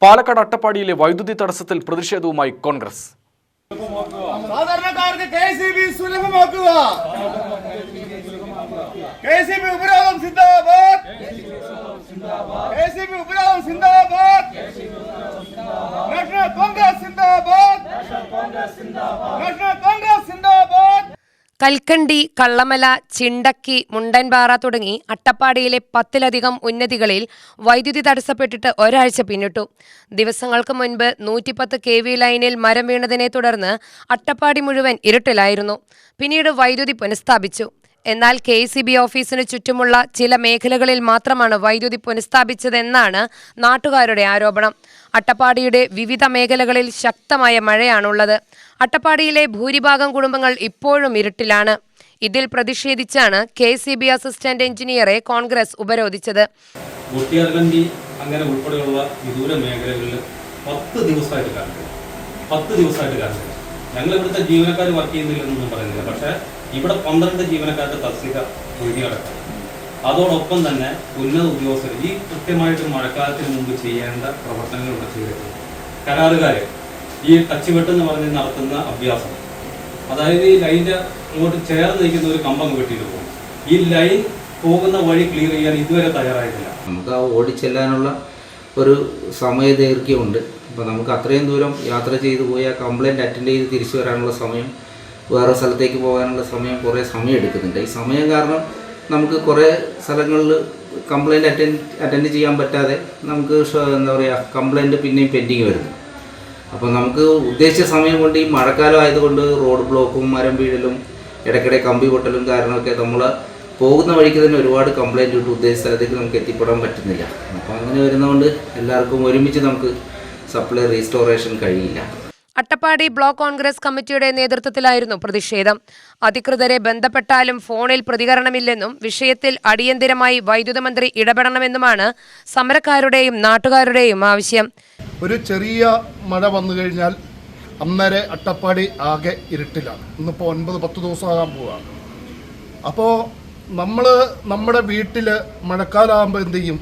പാലക്കാട് അട്ടപ്പാടിയിലെ വൈദ്യുതി തടസ്സത്തിൽ പ്രതിഷേധവുമായി കോൺഗ്രസ്. സാധാരണക്കാർക്ക് കെഎസ്ഇബി സുലഭമാക്കുക. കെഎസ്ഇബി ഉപരോധം സിന്ദാബാദ്. കെഎസ്ഇബി ഉപരോധം സിന്ദാബാദ്. നാഷണൽ കോൺഗ്രസ് സിന്ദാബാദ്. നാഷണൽ കോൺഗ്രസ് സിന്ദാബാദ്. കൽക്കണ്ടി, കള്ളമല, ചിണ്ടക്കി, മുണ്ടൻപാറ തുടങ്ങി അട്ടപ്പാടിയിലെ 10-ലധികം ഉന്നതികളിൽ വൈദ്യുതി തടസ്സപ്പെട്ടിട്ട് ഒരാഴ്ച പിന്നിട്ടു. ദിവസങ്ങൾക്ക് മുൻപ് 110 kV ലൈനിൽ മരം വീണതിനെ തുടർന്ന് അട്ടപ്പാടി മുഴുവൻ ഇരുട്ടിലായിരുന്നു. പിന്നീട് വൈദ്യുതി പുനഃസ്ഥാപിച്ചു. എന്നാൽ KEB ഓഫീസിന് ചുറ്റുമുള്ള ചില മേഖലകളിൽ മാത്രമാണ് വൈദ്യുതി പുനഃസ്ഥാപിച്ചതെന്നാണ് നാട്ടുകാരുടെ ആരോപണം. അട്ടപ്പാടിയുടെ വിവിധ മേഖലകളിൽ ശക്തമായ മഴയാണുള്ളത്. അട്ടപ്പാടിയിലെ ഭൂരിഭാഗം കുടുംബങ്ങൾ ഇപ്പോഴും ഇരുട്ടിലാണ്. ഇതിൽ പ്രതിഷേധിച്ചാണ് KEB അസിസ്റ്റന്റ് എഞ്ചിനീയറെ കോൺഗ്രസ് ഉപരോധിച്ചത്. അങ്ങനെ ഉൾപ്പെടെയുള്ള വിദൂര മേഖലകളിൽ 10 ദിവസമായിട്ട് കാണില്ല. ഞങ്ങൾ ഇവിടുത്തെ ജീവനക്കാർ വർക്ക് ചെയ്യുന്നില്ലെന്നൊന്നും പറയുന്നില്ല. പക്ഷേ ഇവിടെ 12 ജീവനക്കാർക്ക് തസ്തിക ഒഴിഞ്ഞുകിടക്കാം. അതോടൊപ്പം തന്നെ ഉന്നത ഉദ്യോഗസ്ഥർ ഈ കൃത്യമായിട്ട് മഴക്കാലത്തിന് മുമ്പ് ചെയ്യേണ്ട പ്രവർത്തനങ്ങൾ ഇവിടെ ചെയ്തിട്ടുണ്ട്. കരാറുകാർ ഈ ടച്ചുവെട്ട് എന്ന് പറഞ്ഞ് നടത്തുന്ന അഭ്യാസം, അതായത് ഈ ലൈനിൻ്റെ അങ്ങോട്ട് ചേർന്ന് നിൽക്കുന്ന ഒരു കമ്പം വെട്ടിയിട്ട് പോകും. ഈ ലൈൻ പോകുന്ന വഴി ക്ലിയർ ചെയ്യാൻ ഇതുവരെ തയ്യാറായിട്ടില്ല. നമുക്ക് ആ ഓടിച്ചെല്ലാനുള്ള ഒരു സമയദൈർഘ്യമുണ്ട്. അപ്പോൾ നമുക്ക് അത്രയും ദൂരം യാത്ര ചെയ്തു പോയി ആ കംപ്ലയിൻറ്റ് അറ്റൻഡ് ചെയ്ത് തിരിച്ചു വരാനുള്ള സമയം, വേറെ സ്ഥലത്തേക്ക് പോകാനുള്ള സമയം, കുറേ സമയം എടുക്കുന്നുണ്ട്. ഈ സമയം കാരണം നമുക്ക് കുറേ സ്ഥലങ്ങളിൽ കംപ്ലയിൻറ്റ് അറ്റൻഡ് ചെയ്യാൻ പറ്റാതെ നമുക്ക് എന്താ പറയുക കംപ്ലയിൻറ്റ് പിന്നെയും പെൻഡിങ് വരുന്നു. അപ്പോൾ നമുക്ക് ഉദ്ദേശിച്ച സമയം കൊണ്ട് ഈ മഴക്കാലം ആയതുകൊണ്ട് റോഡ് ബ്ലോക്കും മരം വീഴലും ഇടയ്ക്കിടെ കമ്പി പൊട്ടലും കാരണമൊക്കെ നമ്മൾ പോകുന്ന വഴിക്ക് തന്നെ ഒരുപാട് കംപ്ലയിൻറ്റ് ഇട്ട് ഉദ്ദേശിച്ച സ്ഥലത്തേക്ക് നമുക്ക് എത്തിപ്പെടാൻ പറ്റുന്നില്ല. അപ്പോൾ അങ്ങനെ വരുന്നതുകൊണ്ട് എല്ലാവർക്കും ഒരുമിച്ച് നമുക്ക് സപ്ലൈ റീസ്റ്റോറേഷൻ കഴിയില്ല. അട്ടപ്പാടി ബ്ലോക്ക് കോൺഗ്രസ് കമ്മിറ്റിയുടെ നേതൃത്വത്തിലായിരുന്നു പ്രതിഷേധം. അധികൃതരെ ബന്ധപ്പെട്ടാലും ഫോണിൽ പ്രതികരണമില്ലെന്നും വിഷയത്തിൽ അടിയന്തരമായി വൈദ്യുത മന്ത്രി ഇടപെടണമെന്നുമാണ് സമരക്കാരുടെയും നാട്ടുകാരുടെയും ആവശ്യം. ഒരു ചെറിയ മഴ വന്നു കഴിഞ്ഞാൽ അന്നേരെ അട്ടപ്പാടി ആകെ ഇരുട്ടിലാണ്. ഇന്നിപ്പോൾ 9-10 ദിവസമാകാൻ പോവുകയാണ്. അപ്പോൾ നമ്മൾ നമ്മുടെ വീട്ടിൽ മഴക്കാലമാകുമ്പോൾ എന്ത് ചെയ്യും?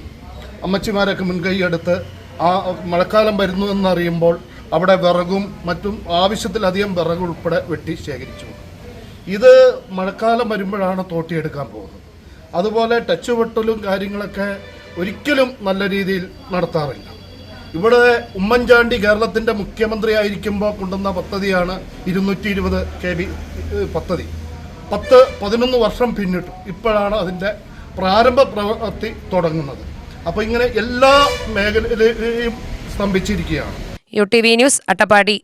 അമ്മച്ചിമാരൊക്കെ മുൻകൈ എടുത്ത് ആ മഴക്കാലം വരുന്നു എന്നറിയുമ്പോൾ അവിടെ വിറകും മറ്റും ആവശ്യത്തിലധികം വിറക് ഉൾപ്പെടെ വെട്ടി ശേഖരിച്ചു. ഇത് മഴക്കാലം വരുമ്പോഴാണ് തോട്ടിയെടുക്കാൻ പോകുന്നത്. അതുപോലെ ടച്ച് വെട്ടലും കാര്യങ്ങളൊക്കെ ഒരിക്കലും നല്ല രീതിയിൽ നടത്താറില്ല. ഇവിടെ ഉമ്മൻചാണ്ടി കേരളത്തിൻ്റെ മുഖ്യമന്ത്രി ആയിരിക്കുമ്പോൾ കൊണ്ടുവന്ന പദ്ധതിയാണ് 220 kV പദ്ധതി. 10-11 വർഷം പിന്നിട്ടു. ഇപ്പോഴാണ് അതിൻ്റെ പ്രാരംഭ പ്രവൃത്തി തുടങ്ങുന്നത്. അപ്പോൾ ഇങ്ങനെ എല്ലാ മേഖലയിലെയും സ്തംഭിച്ചിരിക്കുകയാണ്. UTV news, Attappadi.